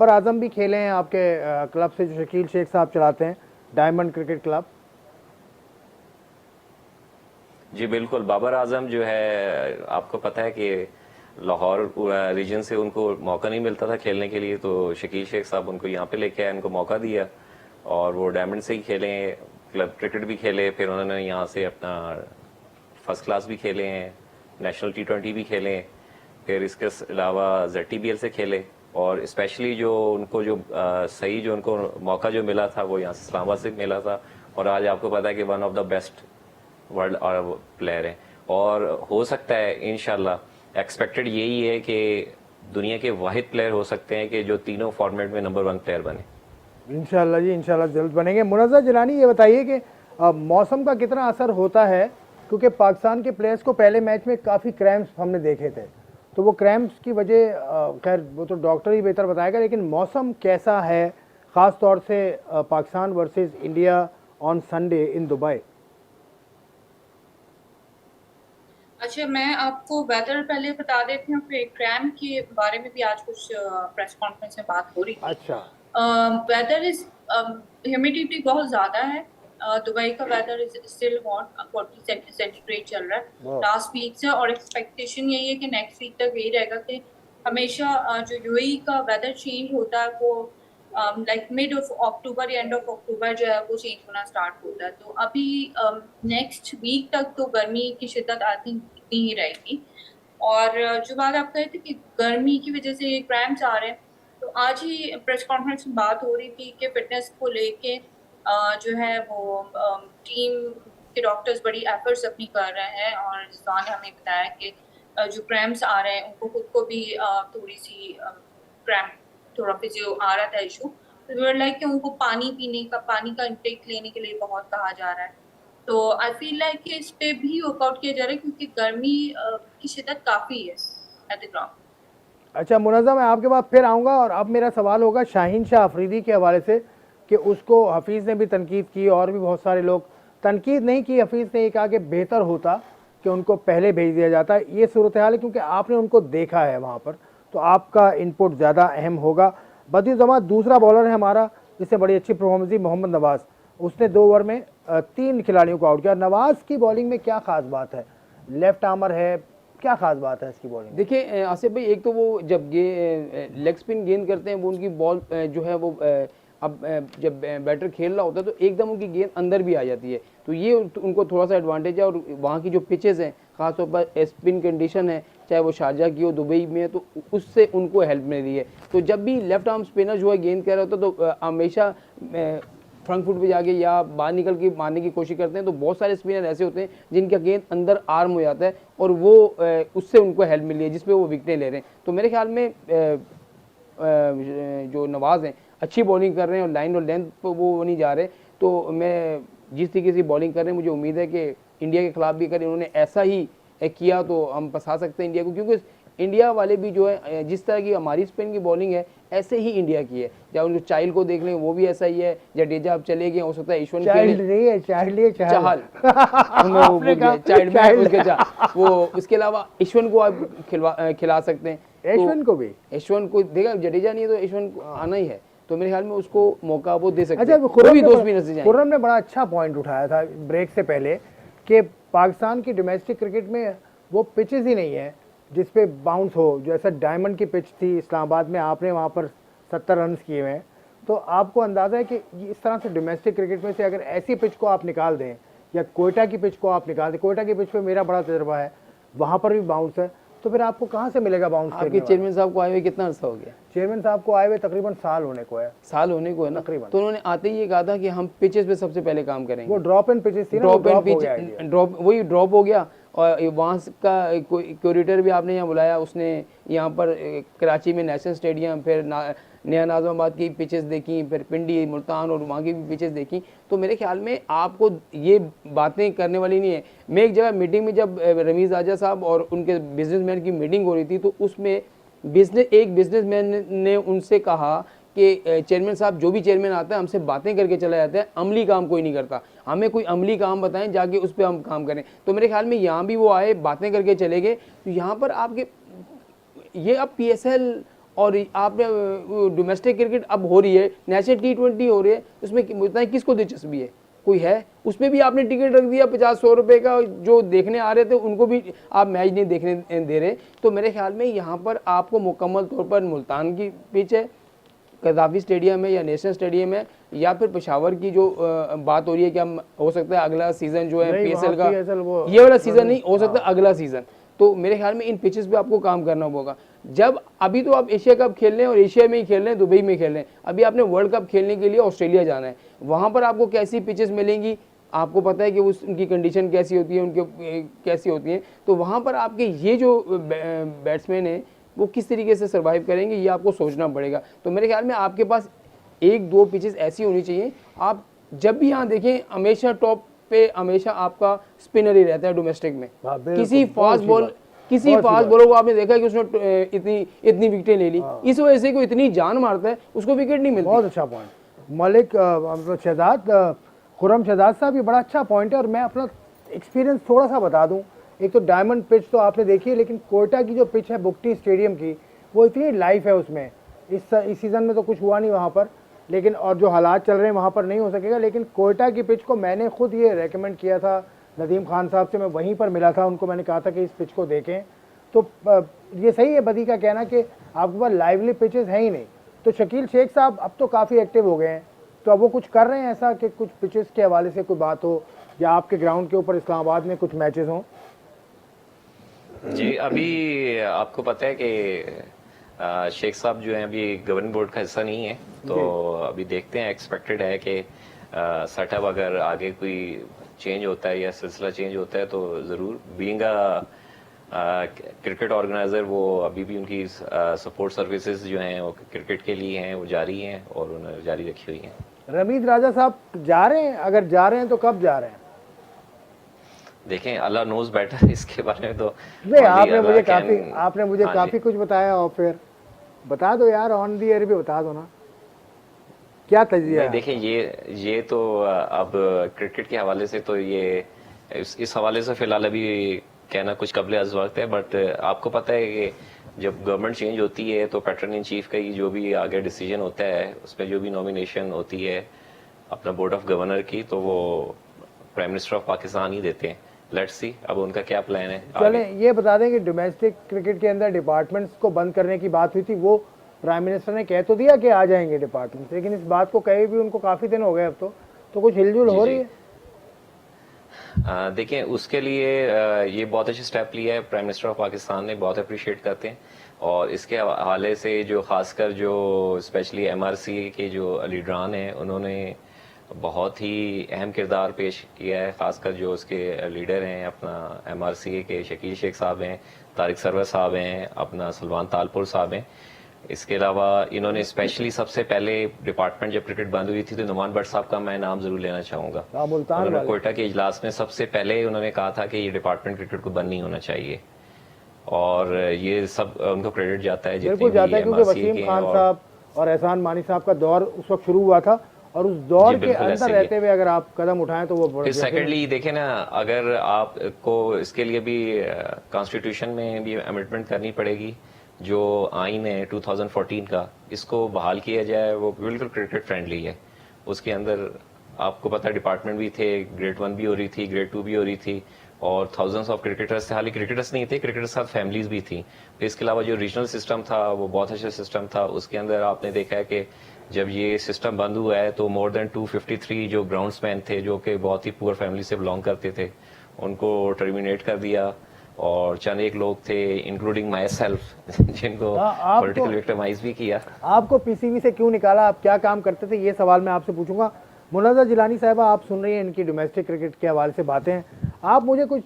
आजम भी खेले हैं आपके क्लब से, जो शकील शेख साहब चलाते हैं, डायमंड क्रिकेट क्लब। जी बिल्कुल, बाबर आजम जो है आपको पता है कि लाहौर रीजन से उनको मौका नहीं मिलता था खेलने के लिए, तो शकील शेख साहब उनको यहाँ पे लेके आए, उनको मौका दिया और वो डायमंड से ही खेले, क्लब क्रिकेट भी खेले, फिर उन्होंने यहाँ से अपना फर्स्ट क्लास भी खेले हैं, नेशनल T20 भी खेले, फिर इसके अलावा ZTBL से खेले, और स्पेशली जो उनको जो सही जो उनको मौका जो मिला था वो यहाँ से इस्लामाबाद से मिला था, और आज आपको पता है कि one of the best world player है। और हो सकता है इंशाल्लाह, एक्सपेक्टेड यही है कि दुनिया के वाहिद प्लेयर हो सकते हैं कि जो तीनों फॉर्मेट में नंबर 1 प्लेयर बने। इंशाल्लाह जी, इंशाल्लाह जल्द बनेंगे। मुनज़्ज़र जिलानी, ये बताइए कि मौसम का कितना असर होता है, क्योंकि पाकिस्तान के प्लेयर्स को पहले मैच में काफ़ी क्रैम्प्स हमने देखे थे, तो वो क्रैम्प्स की वजह खैर वो तो डॉक्टर ही बेहतर बताएगा, लेकिन मौसम कैसा है ख़ास तौर से Pakistan versus India on Sunday in Dubai? अच्छा, मैं आपको वेदर पहले बता देती हूँ, फिर क्रैम्प के बारे में भी आज कुछ प्रेस कॉन्फ्रेंस में बात हो रही थी। अच्छा, वेदर इज ह्यूमिडिटी बहुत ज़्यादा है। दुबई का weather is still hot, 40 centigrade चल रहा है लास्ट वीक से, और एक्सपेक्टेशन यही है कि नेक्स्ट वीक तक यही रहेगा कि हमेशा जो यूएई का वेदर चेंज होता है वो लाइक मिड ऑफ अक्टूबर या एंड ऑफ अक्टूबर जो है वो चेंज होना स्टार्ट होता है। तो अभी नेक्स्ट वीक तक तो गर्मी की शिद्दत आई थिंक इतनी ही रहेगी। और जो बात आप कहे थे कि गर्मी की वजह से ये क्रैम्प्स आ रहे हैं, तो आज ही प्रेस कॉन्फ्रेंस में बात हो रही थी कि फिटनेस को लेके जो है वो टीम के डॉक्टर्स बड़ी एफर्ट्स अपनी कर रहे हैं, और रिजवान ने हमें बताया कि जो क्रैम्प्स आ रहे हैं उनको खुद को भी थोड़ी सी क्रैम्प थोड़ा फिजियो आ रहा था इशू, तो लाइक कि उनको पानी का इंटेक लेने के लिए बहुत कहा जा रहा है। तो आई फील लाइक कि इस पे भी वर्कआउट किया जा रहा है, क्योंकि गर्मी की शिद्दत काफ़ी है एट द ग्राउंड। अच्छा मुनज़्ज़म, मैं आपके पास फिर आऊँगा, और अब मेरा सवाल होगा शाहीन शाह अफरीदी के हवाले से कि उसको हफीज़ ने भी तनकीद की और भी बहुत सारे लोग। तनकीद नहीं की, हफीज़ ने ये कहा कि बेहतर होता कि उनको पहले भेज दिया जाता है, ये सूरत हाल है क्योंकि आपने उनको देखा है वहाँ पर, तो आपका इनपुट ज़्यादा अहम होगा। बदिर जमात दूसरा बॉलर है हमारा जिससे बड़ी अच्छी परफॉर्मेंस दी, मोहम्मद नवाज़। उसने 2 ओवर में 3 खिलाड़ियों को आउट किया। नवाज़ की बॉलिंग में क्या खास बात है, लेफ्ट आर्मर है, क्या खास बात है इसकी बॉलिंग में? देखिए आसिफ भाई, एक तो वो जब लेग स्पिन गेंद करते हैं वो उनकी बॉल जो है वो अब जब बैटर खेल रहा होता है तो एकदम उनकी गेंद अंदर भी आ जाती है, तो ये उनको थोड़ा सा एडवांटेज है। और वहाँ की जो पिचेस हैं खासतौर पर स्पिन कंडीशन है, चाहे वो शारजा की हो, दुबई में, तो उससे उनको हेल्प मिल रही है। तो जब भी लेफ्ट आर्म स्पिनर जो है गेंद कर रहा होता है तो हमेशा फ्रंट फुट पे जाके या बाहर निकल के मारने की कोशिश करते हैं, तो बहुत सारे स्पिनर ऐसे होते हैं जिनका गेंद अंदर आर्म हो जाता है और वो उससे उनको हेल्प मिली है जिसपे वो विकेटें ले रहे हैं। तो मेरे ख्याल में जो नवाज़ हैं अच्छी बॉलिंग कर रहे हैं और लाइन और लेंथ पर वो नहीं जा रहे। तो मैं जिस तरीके से बॉलिंग कर रहे हैं मुझे उम्मीद है कि इंडिया के खिलाफ भी अगर इन्होंने ऐसा ही किया तो हम फंसा सकते हैं इंडिया को, क्योंकि इंडिया वाले भी जो है जिस तरह की हमारी स्पिन की बॉलिंग है ऐसे ही इंडिया की है। जब उन चाइल्ड को देख लें वो भी ऐसा ही है, जडेजा अब चले गए, हो सकता है ईश्वन चाइल्ड नहीं है, चाइल्ड है, चाहल चाइल्ड वो उसके अलावा ईश्वन को आप खिला सकते हैं। यशवन को भी, यशवन को देखा, जडेजा नहीं है तो यशवन को आना ही है, तो मेरे ख्याल में उसको मौका वो दे सकते अच्छा, हैं। खुर्रम ने बड़ा अच्छा पॉइंट उठाया था ब्रेक से पहले कि पाकिस्तान की डोमेस्टिक क्रिकेट में वो पिचेस ही नहीं है जिस पे बाउंस हो, जैसा डायमंड की पिच थी इस्लामाबाद में, आपने वहाँ पर 70 रन किए हुए हैं, तो आपको अंदाज़ा है कि इस तरह से डोमेस्टिक क्रिकेट में से अगर ऐसी पिच को आप निकाल दें या कोयटा की पिच को आप निकाल दें, कोयटा की पिच पे मेरा बड़ा तजर्बा है, वहाँ पर भी बाउंस है, तो फिर आपको कहाँ से मिलेगा बाउंस? आपके चेयरमैन साहब को आए हुए कितना अर्सा हो गया? चेयरमैन साहब को आए हुए तकरीबन साल होने को है। साल होने को है ना, तो उन्होंने आते ही ये कहा था कि हम पिचेस पे सबसे पहले काम करेंगे। वो ड्रॉप एंड पिचेस थी ना, ड्रॉप एंड पिच, वही ड्रॉप हो गया। और वहाँ का क्यूरेटर भी आपने यहाँ बुलाया, उसने यहाँ पर कराची में नेशनल स्टेडियम, फिर नया नाज़िमाबाद की पिचेस देखी, फिर पिंडी, मुल्तान और वहाँ की भी पिचेस देखी। तो मेरे ख्याल में आपको ये बातें करने वाली नहीं है। मैं एक जगह मीटिंग में जब रमीज़ आजा साहब और उनके बिजनेसमैन की मीटिंग हो रही थी, तो उसमें एक बिजनेसमैन ने उनसे कहा कि चेयरमैन साहब, जो भी चेयरमैन आता है हमसे बातें करके चला जाता है, अमली काम कोई नहीं करता, हमें कोई अमली काम बताएं जाके उस पर हम काम करें। तो मेरे ख्याल में यहाँ भी वो आए, बातें करके चले गए। तो यहाँ पर आपके ये अब PSL और आपने डोमेस्टिक क्रिकेट अब हो रही है, नेशनल T20 हो रही है, उसमें बताएं किसको दिलचस्पी है? कोई है? उसमें भी आपने टिकट रख दिया 50-100 रुपये का, जो देखने आ रहे थे उनको भी आप मैच नहीं देखने दे रहे। तो मेरे ख्याल में यहाँ पर आपको मुकम्मल तौर पर मुल्तान की पिच है, कदाफी स्टेडियम है या नेशनल स्टेडियम है, या फिर पेशावर की जो बात हो रही है कि हम हो सकता है अगला सीजन जो है PSL का, ये वाला सीजन नहीं हो सकता, अगला सीजन। तो मेरे ख्याल में इन पिचेस पे आपको काम करना होगा। जब अभी तो आप एशिया कप खेल रहे हैं और एशिया में ही खेल रहे हैं, दुबई में खेल रहे हैं, अभी आपने वर्ल्ड कप खेलने के लिए ऑस्ट्रेलिया जाना है, वहाँ पर आपको कैसी पिचेस मिलेंगी आपको पता है कि उनकी कंडीशन कैसी होती है, उनके कैसी होती है। तो वहाँ पर आपके ये जो बैट्समैन हैं वो किस तरीके से सर्वाइव करेंगे, ये आपको सोचना पड़ेगा। तो मेरे ख्याल में आपके पास 1-2 पिचेस ऐसी होनी चाहिए, आप जब भी यहाँ देखें हमेशा टॉप पे हमेशा आपका स्पिनर ही रहता है डोमेस्टिक में। किसी फास्ट बॉलर को आपने देखा कि उसने इतनी विकेटें ले ली, इस वजह से कोई इतनी जान मारता है उसको विकेट नहीं मिलती। बहुत अच्छा पॉइंट मलिक शहजाद, खुर्रम शहजाद साहब, ये बड़ा अच्छा पॉइंट है। और मैं अपना एक्सपीरियंस थोड़ा सा बता दूं, एक तो डायमंड पिच तो आपने देखी है, लेकिन कोयटा की जो पिच है बुकटी स्टेडियम की, वो इतनी लाइफ है उसमें। इस सीज़न में तो कुछ हुआ नहीं वहाँ पर, लेकिन और जो हालात चल रहे हैं वहाँ पर नहीं हो सकेगा। लेकिन कोयटा की पिच को मैंने खुद ये रेकमेंड किया था नदीम खान साहब से, मैं वहीं पर मिला था उनको, मैंने कहा था कि इस पिच को देखें। तो ये सही है बदी का कहना कि आपके पास लाइवली पिचेस हैं ही नहीं। तो शकील शेख साहब अब तो काफ़ी एक्टिव हो गए हैं, तो अब वो कुछ कर रहे हैं ऐसा कि कुछ पिचेस के हवाले से कोई बात हो, या आपके ग्राउंड के ऊपर इस्लामाबाद में कुछ मैचेस हों? जी, अभी आपको पता है कि शेख साहब जो हैं अभी गवर्निंग बोर्ड का हिस्सा नहीं है, तो अभी देखते हैं, एक्सपेक्टेड है कि सेटअप अगर आगे कोई चेंज होता है या सिलसिला चेंज होता है तो ज़रूर बीइंग क्रिकेट ऑर्गेनाइजर वो अभी भी उनकी सपोर्ट सर्विसेज जो हैं वो क्रिकेट के लिए हैं, वो जारी हैं और उन्होंने जारी रखी हुई हैं। रमीज राजा साहब जा रहे हैं? अगर जा रहे हैं तो कब जा रहे हैं? देखें, अल्लाह नोज बेटर इसके बारे में तो आपने मुझे काफी कुछ बताया, और फिर बता दो यार, ऑन दी एयर भी बता दो ना, क्या तजज़िया है? देखें, ये तो अब क्रिकेट के हवाले से तो ये इस हवाले से फिलहाल अभी कहना कुछ कबले अज़ वक्त है, बट आपको पता है कि जब गवर्नमेंट चेंज होती है तो पैटर्न इन चीफ का ही जो भी आगे डिसीजन होता है, उस पर जो भी नॉमिनेशन होती है अपना बोर्ड ऑफ गवर्नर की, तो वो प्राइम मिनिस्टर ऑफ पाकिस्तान ही देते हैं। लेट्स सी अब उनका क्या प्लान है चलें आगे। ये बता दें कि डोमेस्टिक क्रिकेट के अंदर डिपार्टमेंट्स को बंद करने की बात हुई थी, वो प्राइम मिनिस्टर ने कह तो दिया कि आ जाएंगे डिपार्टमेंट्स, लेकिन इस बात को कहे भी उनको काफ़ी दिन हो गए अब तो कुछ हिलजुल जी, हो जी। रही है। देखिए उसके लिए ये बहुत अच्छा स्टेप लिया है प्राइम मिनिस्टर ऑफ पाकिस्तान ने, बहुत अप्रिशिएट करते हैं। और इसके हवाले से जो खासकर जो स्पेशली एमआरसी के जो लीडरान हैं उन्होंने बहुत ही अहम किरदार पेश किया है, खासकर जो उसके लीडर हैं अपना एमआरसी के शकील शेख साहब हैं, तारिक सरवर साहब हैं, अपना सलमान तालपुर साहब हैं। इसके अलावा इन्होंने स्पेशली सबसे पहले डिपार्टमेंट जब क्रिकेट बंद हुई थी तो नुमान भट्ट साहब का मैं नाम जरूर लेना चाहूंगा। हाँ, मुल्तान उन्होंने वाले। कोयटा के इजलास में सबसे पहले उन्होंने कहा था कि ये डिपार्टमेंट क्रिकेट को बंद नहीं होना चाहिए, और ये सब उनको क्रेडिट जाता है बिल्कुल जाता है, क्योंकि वसीम खान साहब और एहसान मानी साहब का दौर उस वक्त शुरू हुआ था, और उस दौर जी, के बिल्कुल अंदर ऐसे ही है। रहते हुए अगर आप कदम उठाएं तो वो फिर सेकेंडली देखें ना, अगर आपको इसके लिए भी कॉन्स्टिट्यूशन में भी अमेंडमेंट करनी पड़ेगी, जो आइन है 2014 का, इसको बहाल किया जाए, वो बिल्कुल क्रिकेट फ्रेंडली है। उसके अंदर आपको पता डिपार्टमेंट भी थे, ग्रेड 1 भी हो रही थी, ग्रेड 2 भी हो रही थी, और थाउजेंड्स ऑफ क्रिकेटर्स थे। हालांकि क्रिकेटर्स नहीं थे, क्रिकेटर्स के साथ फैमिलीज भी थी। फिर इसके अलावा जो रीजनल सिस्टम था वो बहुत अच्छा सिस्टम था। उसके अंदर आपने देखा है कि जब ये सिस्टम बंद हुआ है तो मोर देन 253 जो ग्राउंड्समैन थे जो कि बहुत ही पुअर फैमिली से बिलोंग करते थे, उनको टर्मिनेट कर दिया, और चंद एक लोग थे इंक्लूडिंग माई सेल्फ जिनको आपको- पॉलिटिकल विक्टिमाइज भी किया। आपको पीसीबी से क्यों निकाला, आप क्या काम करते थे, ये सवाल मैं आपसे पूछूंगा। मुनाज़ा जिलानी साहिबा, आप सुन रही हैं इनकी डोमेस्टिक क्रिकेट के हवाले से बातें, आप मुझे कुछ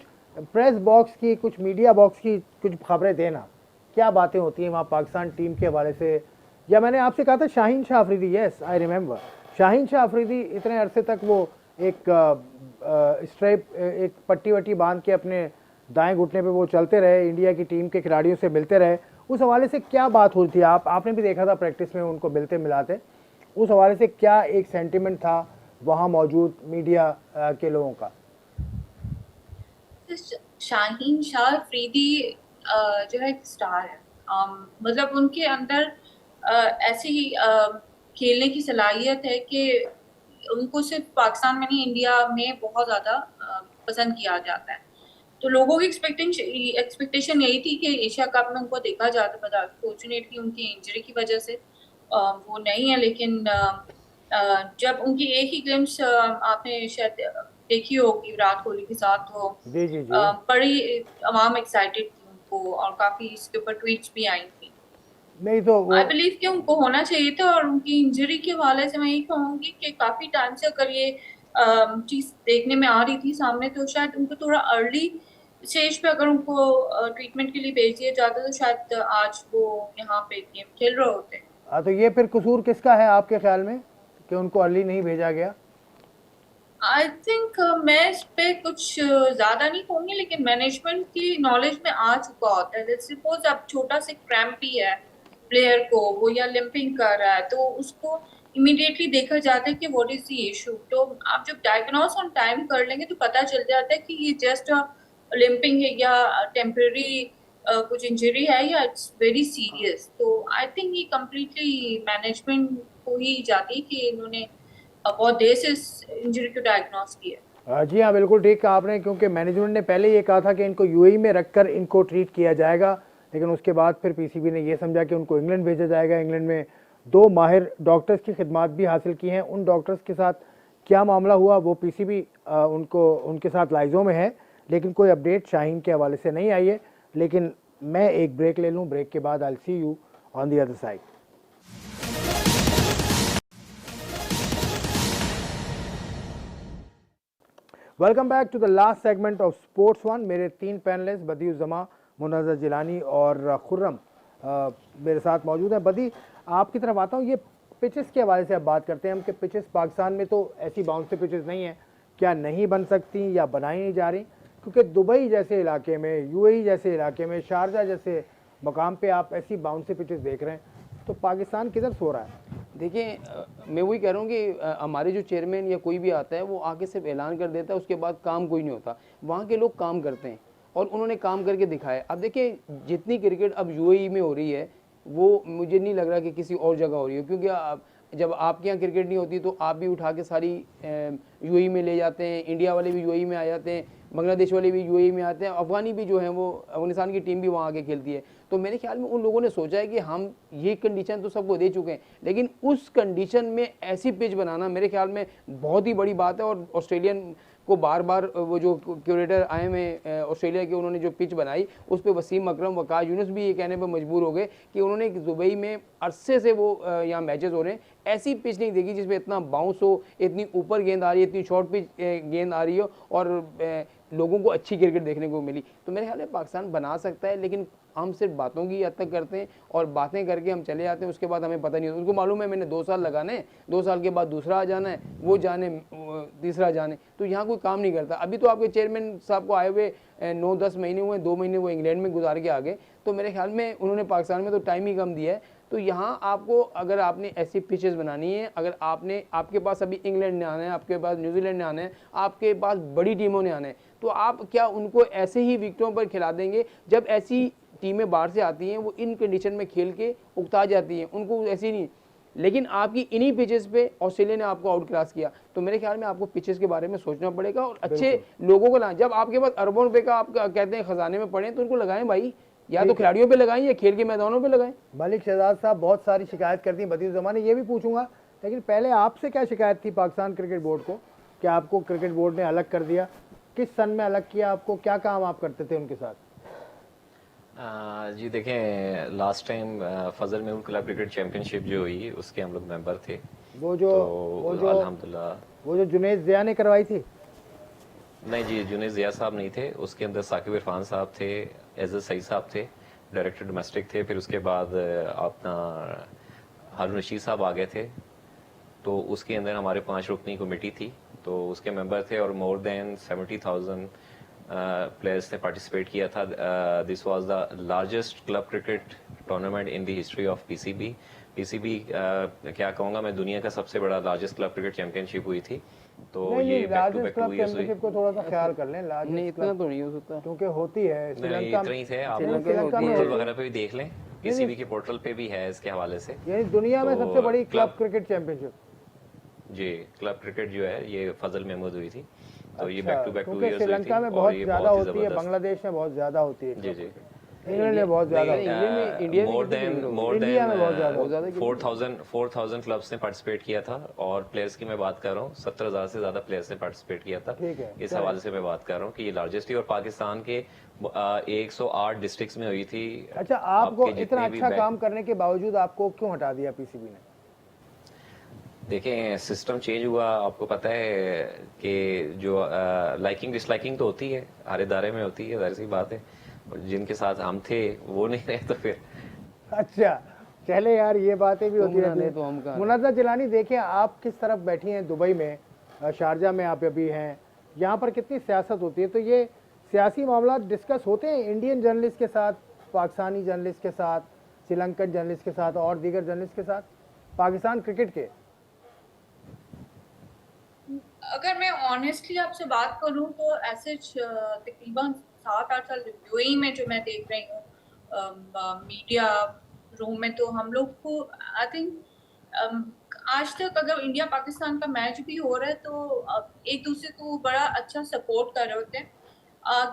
प्रेस बॉक्स की, कुछ मीडिया बॉक्स की कुछ खबरें देना, क्या बातें होती हैं वहाँ पाकिस्तान टीम के हवाले से। या मैंने आपसे कहा था Shaheen Shah Afridi, yes I remember, Shaheen Shah Afridi इतने अरसे तक वो एक स्ट्रेप, एक पट्टी वट्टी बांध के अपने दाएं घुटने पे वो चलते रहे, इंडिया की टीम के खिलाड़ियों से मिलते रहे, उस हवाले से क्या बात हुई थी? आपने भी देखा था प्रैक्टिस में उनको मिलते मिलाते, उस हवाले से क्या एक सेंटिमेंट था वहाँ मौजूद मीडिया के लोगों का? शाहीन शाह अफरीदी जो है एक स्टार है, मतलब उनके अंदर ऐसी खेलने की सलाहियत है कि उनको सिर्फ पाकिस्तान में नहीं इंडिया में बहुत ज़्यादा पसंद किया जाता है। तो लोगों की एक्सपेक्टेशन यही थी कि एशिया कप में उनको देखा जाता, बट अनफॉर्चुनेटली उनकी इंजरी की वजह से वो नहीं है। लेकिन जब उनकी एक ही ग्लिम्स आपने शायद देखी होगी विराट कोहली के साथ, तो जी जी जी। बड़ी अवाम एक्साइटेड थी उनको, और काफ़ी इसके ऊपर ट्वीट्स भी आई थी। नहीं तो वो आई बिलीव कि उनको होना चाहिए था। और उनकी इंजरी के हवाले से मैं यही कहूँगी कि काफ़ी टाइम से अगर ये चीज़ देखने में आ रही थी सामने, तो शायद उनको थोड़ा अर्ली स्टेज पे अगर उनको ट्रीटमेंट के लिए भेज दिया जाता तो शायद आज वो यहाँ पे गेम खेल रहे होते। तो ये फिर कसूर किसका है आपके ख्याल में कि उनको अर्ली नहीं भेजा गया? आई थिंक मैं इस पे कुछ ज़्यादा नहीं कहूँगी, लेकिन मैनेजमेंट की नॉलेज में आ चुका होता है। लेट्स सपोज अब छोटा से क्रैम्प भी है प्लेयर को, वो या लिम्पिंग कर रहा है, तो उसको इमीडिएटली देखा जाता है कि व्हाट इज द इशू। तो आप जब डायग्नोस ऑन टाइम कर लेंगे तो पता चल जाता है कि ये जस्ट लिम्पिंग है या टेम्पररी कुछ इंजरी है या इट्स वेरी सीरियस। तो आई थिंक ये कम्प्लीटली मैनेजमेंट को ही जाती है कि इन्होंने बहुत देर से इस इंजरी को डायग्नोस किया। जी हाँ, बिल्कुल ठीक कहा आपने, क्योंकि मैनेजमेंट ने पहले ये कहा था कि इनको यूएई में रखकर इनको ट्रीट किया जाएगा, लेकिन उसके बाद फिर पीसीबी ने ये समझा कि उनको इंग्लैंड भेजा जाएगा। इंग्लैंड में 2 माहिर डॉक्टर्स की खिदमात भी हासिल की हैं। उन डॉक्टर्स के साथ क्या मामला हुआ वो पीसीबी उनके साथ लाइजों में है, लेकिन कोई अपडेट शाहीन के हवाले से नहीं आई है। लेकिन मैं एक ब्रेक ले लूँ, ब्रेक के बाद I will see you on the other side. Welcome back to the last segment of Sports One. मेरे 3 पैनलिस्ट बदियुज़्ज़मा, मुनाज़ा जिलानी और खुर्रम मेरे साथ मौजूद हैं। बदी, आपकी तरफ आता हूँ, ये पिचेस के हवाले से अब बात करते हैं हम कि पिचेस पाकिस्तान में तो ऐसी बाउंसी पिचेस नहीं है, क्या नहीं बन सकती या बनाई नहीं जा रही? क्योंकि दुबई जैसे इलाके में, यूएई जैसे इलाके में, शारजा जैसे मकाम पे आप ऐसी बाउंसी पिचेस देख रहे हैं, तो पाकिस्तान किधर सो रहा है? देखिए मैं वही कह रहा हूँ कि हमारे जो चेयरमैन या कोई भी आता है वो आके सिर्फ ऐलान कर देता है, उसके बाद काम कोई नहीं होता। वहाँ के लोग काम करते हैं और उन्होंने काम करके दिखाया। अब देखिए जितनी क्रिकेट अब यूएई में हो रही है वो मुझे नहीं लग रहा कि किसी और जगह हो रही है, क्योंकि जब आपके यहाँ क्रिकेट नहीं होती तो आप भी उठा के सारी यूएई में ले जाते हैं, इंडिया वाले भी यूएई में आ जाते हैं, बांग्लादेश वाले भी यूएई में आते हैं, अफगानी भी जो है वो अफगानिस्तान की टीम भी वहाँ आके खेलती है। तो मेरे ख्याल में उन लोगों ने सोचा है कि हम ये कंडीशन तो सबको दे चुके हैं, लेकिन उस कंडीशन में ऐसी पिच बनाना मेरे ख्याल में बहुत ही बड़ी बात है। और ऑस्ट्रेलियन को बार बार वो जो क्यूरेटर आए हैं ऑस्ट्रेलिया के, उन्होंने जो पिच बनाई उस पर वसीम अकरम, वकास यूनुस भी ये कहने पर मजबूर हो गए कि उन्होंने दुबई में अरसे से वो यहाँ मैचेस हो रहे हैं, ऐसी पिच नहीं देखी जिसमें इतना बाउंस हो, इतनी ऊपर गेंद आ रही है, इतनी शॉर्ट पिच गेंद आ रही हो और लोगों को अच्छी क्रिकेट देखने को मिली। तो मेरे ख्याल में पाकिस्तान बना सकता है, लेकिन हम सिर्फ बातों की हद तक करते हैं और बातें करके हम चले जाते हैं, उसके बाद हमें पता नहीं होता। उनको मालूम है मैंने 2 साल लगाने हैं, 2 साल के बाद दूसरा आ जाना है, वो जाने तीसरा जाने, तो यहाँ कोई काम नहीं करता। अभी तो आपके चेयरमैन साहब को आए हुए 9-10 महीने हुए, 2 महीने वो इंग्लैंड में गुजार के आ गए, तो मेरे ख्याल में उन्होंने पाकिस्तान में तो टाइम ही कम दिया है। तो यहाँ आपको अगर आपने ऐसी पिचेस बनानी है, अगर आपके पास अभी इंग्लैंड ने आना है, आपके पास न्यूजीलैंड ने आना है, आपके पास बड़ी टीमों ने आना है, तो आप क्या उनको ऐसे ही विकेटों पर खिला देंगे? जब ऐसी टीमें बाहर से आती हैं वो इन कंडीशन में खेल के उकता जाती हैं, उनको ऐसी नहीं। लेकिन आपकी इन्हीं पिचेस पे ऑस्ट्रेलिया ने आपको आउट क्लास किया, तो मेरे ख्याल में आपको पिचेस के बारे में सोचना पड़ेगा और अच्छे लोगों को लाएं। जब आपके पास अरबों रुपए का आप कहते हैं खजाने में पड़े तो उनको लगाएं भाई, या तो खिलाड़ियों पे लगाएं या खेल के मैदानों पे लगाएं। मलिक शहजाद साहब बहुत सारी शिकायत करती हैं बदीउज़्ज़मानी, ये भी पूछूंगा, लेकिन पहले आपसे क्या शिकायत थी पाकिस्तान क्रिकेट बोर्ड को? क्या आपको क्रिकेट बोर्ड ने अलग कर दिया? किस सन में अलग किया आपको? क्या काम आप करते थे उनके साथ? जी देखें, लास्ट टाइम फजल महमूद क्लब क्रिकेट चैंपियनशिप जो हुई उसके हम लोग मेंबर थे। वो जो अल्हम्दुलिल्लाह वो जो जुनैद ज़िया ने करवाई थी? नहीं जी, जुनैद ज़िया साहब नहीं थे, उसके अंदर साकिब इरफान साहब थे, एज़द सईद साहब थे, डायरेक्टर डोमेस्टिक थे। फिर उसके बाद अपना हारून रशीद साहब आ गए थे, तो उसके अंदर हमारे 5 रुकनी कमेटी थी, तो उसके मेंबर थे और मोर देन 70,000 प्लेयर्स ने पार्टिसिपेट किया था। This was the largest club cricket tournament in the history of PCB. PCB क्या कहूँगा मैं, दुनिया का सबसे बड़ा लार्जेस्ट क्लब क्रिकेट चैंपियनशिप हुई थी। तो ये बैक टू बैक 2 इयर्स हुई। को थोड़ा सा ख्याल कर लें, नहीं इतना तो नहीं हो सकता, क्योंकि होती है नहीं, श्रीलंका इतना ही थे। आप श्रीलंका में पोर्टल वगैरह पे भी देख लें, पीसीबी के पोर्टल पे भी है इसके हवाले से। यानी दुनिया में तो सबसे बड़ी क्लब क्लब क्रिकेट चैंपियनशिप। जी, क्लब क्रिकेट जो है ये फजल महमूद हुई थी, तो ये अच्छा, बैक टू बैक 2 क्योंकि इयर्स हुई थी श्रीलंका में और बहुत ये ज्यादा बहुत ही होती है, जबरदस्त। बांग्लादेश में बहुत ज्यादा होती है, जी जी, इंग्लैंड में बहुत ज्यादा होती है। इंडिया में मोर कितनी देन क्रिकेट मोर इंडिया में बहुत देन ज्यादा 4,000 क्लब्स ने पार्टिसिपेट किया था और प्लेयर्स की मैं बात कर रहा हूँ 70,000 से ज्यादा प्लेयर्स ने पार्टिसिपेट किया था। ठीक है, इस हवाले से मैं बात कर रहा हूँ कि ये लार्जेस्ट थी और पाकिस्तान के 108 डिस्ट्रिक्ट्स में हुई थी। अच्छा, आपको आपके इतना जितने भी अच्छा बैक- काम करने के बावजूद आपको क्यों हटा दिया पीसीबी ने? देखें, सिस्टम चेंज हुआ, आपको पता है कि जो लाइकिंग डिसलाइकिंग तो होती है, हर इदारे में होती है, जाहिर सी बात है। और जिनके साथ हम थे वो नहीं रहे तो फिर अच्छा चले यार, ये बातें भी होती तुम ना रहती ले हैं। तो हम कहाँ रहे। मुनाज़ा जिलानी, देखिए आप किस तरफ बैठी हैं दुबई में, शारजा में आप अभी हैं, यहाँ पर कितनी सियासत होती है, तो ये सियासी मामला डिस्कस होते हैं इंडियन जर्नलिस्ट के साथ, पाकिस्तानी जर्नलिस्ट के साथ, श्रीलंकन जर्नलिस्ट के साथ और दीगर जर्नलिस्ट के साथ पाकिस्तान क्रिकेट के? अगर मैं ऑनेस्टली आपसे बात करूं तो ऐसे तकरीबन 7-8 साल यूएई में जो मैं देख रही हूँ मीडिया रूम में, तो हम लोग को आई थिंक आज तक अगर इंडिया पाकिस्तान का मैच भी हो रहा है तो एक दूसरे को बड़ा अच्छा सपोर्ट कर रहे होते हैं।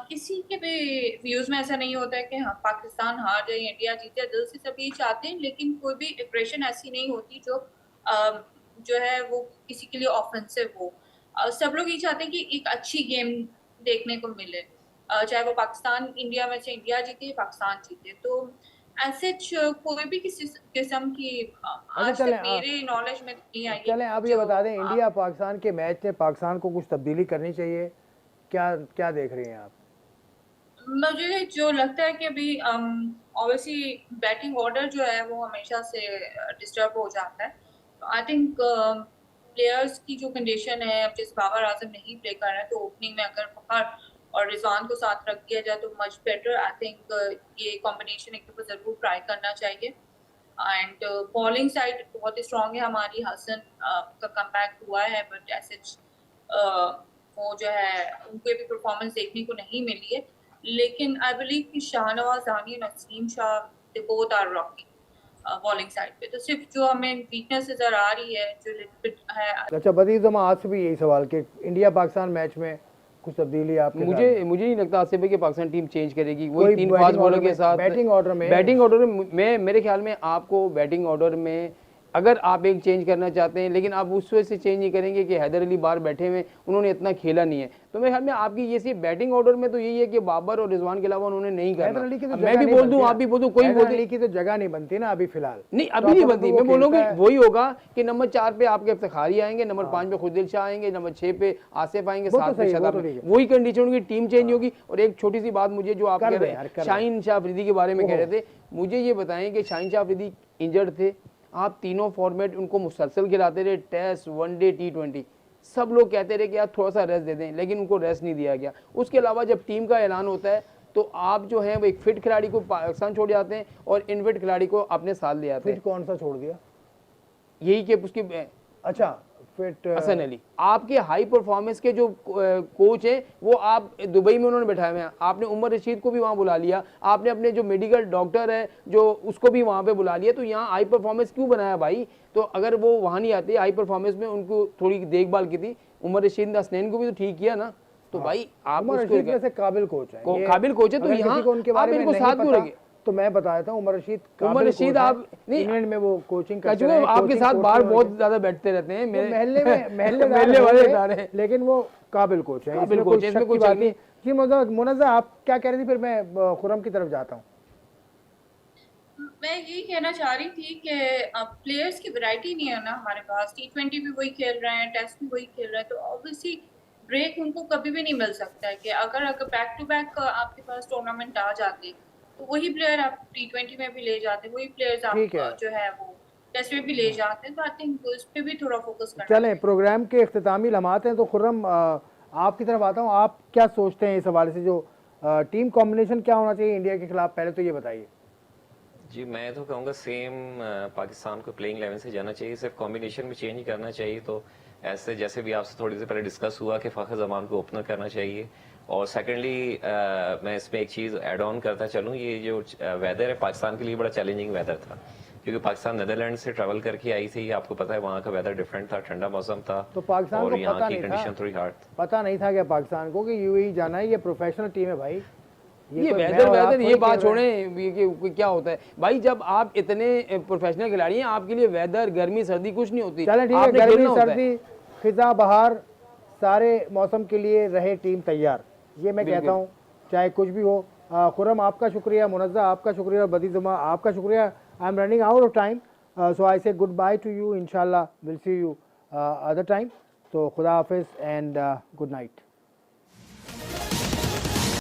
किसी के भी व्यूज में ऐसा नहीं होता है कि हाँ पाकिस्तान हार जाए इंडिया जीते, दिल से सब ये चाहते हैं, लेकिन कोई भी एक्सप्रेशन ऐसी नहीं होती जो है वो किसी के लिए ऑफेंसिव हो। सब लोग ये चाहते हैं कि एक अच्छी गेम देखने को मिले, चाहे वो पाकिस्तान इंडिया में, चाहे इंडिया जीते पाकिस्तान जीते। तो ऐसे कोई भी किसी किस्म की आज चलें, तक मेरे नॉलेज में नहीं आई है। चलें आप ये बता दें, इंडिया पाकिस्तान के मैच में पाकिस्तान को कुछ तब्दीली करनी चाहिए, क्या क्या देख रही हैं आप? मुझे जो लगता है कि अभी ऑब्वियसली बैटिंग ऑर्डर जो है वो हमेशा से डिस्टर्ब हो जाता है। तो आई थिंक प्लेयर्स की जो कंडीशन है, अब जैसे बाबर आजम नहीं प्ले कर रहे हैं तो ओपनिंग में अगर फखर और रिजवान को साथ रख दिया जाए तो मच बेटर। आई थिंक ये कॉम्बिनेशन एक दफा जरूर ट्राई करना चाहिए। एंड बॉलिंग साइड बहुत ही स्ट्रांग है हमारी, हसन का कमबैक हुआ है, बट ऐसे वो जो है उनको भी परफॉर्मेंस देखने को नहीं मिली है। लेकिन आई बिलीव कि शाहनवाज आनी और Naseem Shah they both are rocking bowling side पे। तो सिर्फ जो हमें वीकनेस नजर आ रही है जो little bit है, अच्छा बदीज़ जमा आज से भी यही सवाल कि इंडिया पाकिस्तान मैच में कुछ तब्दीली आपके मुझे नहीं लगता आसिफ भाई कि पाकिस्तान टीम चेंज करेगी। कोई वही तीन बैटिंग फास्ट बॉलर ऑर्डर के में- साथ बैटिंग ऑर्डर में- बैटिंग ऑर्डर में मेरे ख्याल में आपको बैटिंग ऑर्डर में अगर आप एक चेंज करना चाहते हैं, लेकिन आप उस वजह से चेंज नहीं करेंगे कि हैदर अली बाहर बैठे हुए, उन्होंने इतना खेला नहीं है। तो मेरे ख्याल में आपकी ये सिर्फ बैटिंग ऑर्डर में तो यही है कि बाबर और रिजवान के अलावा उन्होंने नहीं हैदर अली की करना। तो मैं जगह भी नहीं बोल दूं, बनती आप भी बोल दूं, कोई हैदर बोल दे, अली की तो जगह नहीं बनती ना अभी फिलहाल। नहीं तो अभी नहीं आपको बनती। वो मैं बोलूँगी खेलता है- वही होगा कि नंबर 4 पे आपके इफ्तिखारी आएंगे, नंबर 5 पे खुदिल शाह आएंगे, नंबर 6 पे आसिफ आएंगे, वो तो 7 पे सही है, वो शदाब तो आएंगे। ठीक है। वही कंडीशन होगी, टीम चेंज होगी। और एक छोटी सी बात मुझे जो आप कर कह दे रहे यार, हैं कर दे। शाहीन शाह अफरीदी के बारे में कह रहे थे, मुझे ये बताएं कि शाहीन शाह अफरीदी इंजर्ड थे, आप तीनों फॉर्मेट उनको मुसलसल खिलाते रहे, टेस्ट, वनडे, T20, सब लोग कहते रहे कि यार थोड़ा सा रेस्ट दे दें, लेकिन उनको रेस्ट नहीं दिया गया। उसके अलावा जब टीम का ऐलान होता है तो आप जो है वो एक फिट खिलाड़ी को पाकिस्तान छोड़ जाते हैं और इनफिट खिलाड़ी को अपने साथ ले आते फिर हैं। कौन सा छोड़ दिया? यही कि उसकी अच्छा फिट हसन अली, आपके हाई परफॉर्मेंस के जो कोच हैं वो आप दुबई में उन्होंने बैठाए हुए हैं। आपने उमर रशीद को भी वहाँ बुला लिया, आपने अपने जो मेडिकल डॉक्टर है जो उसको भी वहाँ पे बुला लिया। तो यहाँ हाई परफॉर्मेंस क्यों बनाया भाई? तो अगर वो वहाँ नहीं आते, हाई परफॉर्मेंस में उनको थोड़ी देखभाल की थी, उमर रशीद ने हसनैन को भी तो ठीक किया ना। तो भाई आप उमर उसको रशीद वैसे काबिल कोच है, ये काबिल कोच है, तो अगर किसी यहाँ को उनके आप बारे में इनको नहीं साथ क्यों पता, रखें? तो मैं बता देता हूँ उमर रशीद उमर काबिल रशीद कोच है। आप नहीं, इंग्लैंड में वो कोचिंग करते कचुआ रहे, आपके कोचिंग साथ कोच बाहर में बहुत ज्यादा बैठते रहते हैं वो मेरे महल्ले में महल्ले वाले हैं, इदारे हैं। लेकिन वो काबिल कोच है, काबिल इसमें कोच कोई है, इसमें शक कोई की बात शक नहीं। जी मुनज़्ज़ा आप क्या कह रही थी, फिर मैं खुरम की तरफ जाता हूँ। मैं यही कहना चाह रही थी कि प्लेयर्स की वैरायटी नहीं है ना हमारे पास। T20 भी वही खेल रहे हैं, टेस्ट भी वही खेल रहे हैं, तो ऑब्वियसली ब्रेक उनको कभी भी नहीं मिल सकता है कि अगर बैक टू बैक आपके पास टूर्नामेंट आ जाते तो वही प्लेयर आप T20 में भी ले जाते, वही प्लेयर्स आप ठीक है। जो है वो टेस्ट में भी ले जाते हैं। तो आई थिंक उस पर भी थोड़ा फोकस करना चलें चाहिए। प्रोग्राम के इख्तितामी लम्हात हैं, तो खुर्रम आपकी तरफ आता हूँ, आप क्या सोचते हैं इस हवाले से, जो टीम कॉम्बिनेशन क्या होना चाहिए इंडिया के खिलाफ, पहले तो ये बताइए। जी मैं तो कहूँगा सेम पाकिस्तान को प्लेइंग 11 से जाना चाहिए, सिर्फ कॉम्बिनेशन में चेंज करना चाहिए। तो ऐसे जैसे भी आपसे थोड़ी देर पहले डिस्कस हुआ कि फ़खर जमान को ओपनर करना चाहिए। और सेकेंडली मैं इसमें एक चीज़ ऐड ऑन करता चलूँ, ये जो वेदर है पाकिस्तान के लिए बड़ा चैलेंजिंग वेदर था, क्योंकि पाकिस्तान नीदरलैंड से ट्रैवल करके आई थी। आपको पता है वहाँ का वेदर डिफरेंट था, ठंडा मौसम था, तो पाकिस्तान और को यहाँ पता की नहीं कंडीशन था, थोड़ी हार्ड। पता नहीं था क्या पाकिस्तान को कि यूएई जाना है, ये प्रोफेशनल टीम है भाई। ये कोई मैं वेदर और आप वेदर ये थोड़ी बात खेल रहे हैं। छोड़ें कि क्या होता है भाई, जब आप इतने प्रोफेशनल खिलाड़ी हैं, आपके लिए वेदर गर्मी सर्दी कुछ नहीं होती। चलें ठीक है, आपने गर्मी खेलना होता है। सर्दी खिजा बहार सारे मौसम के लिए रहे टीम तैयार, ये मैं कहता हूँ, चाहे कुछ भी हो। खुर्रम आपका शुक्रिया, मुनज़्ज़ा आपका शुक्रिया, और बदीज़ुमा आपका शुक्रिया। I am running out of time, so I say goodbye to you, इंशाल्लाह will see you other time. तो खुदा हाफिज़ एंड गुड नाइट।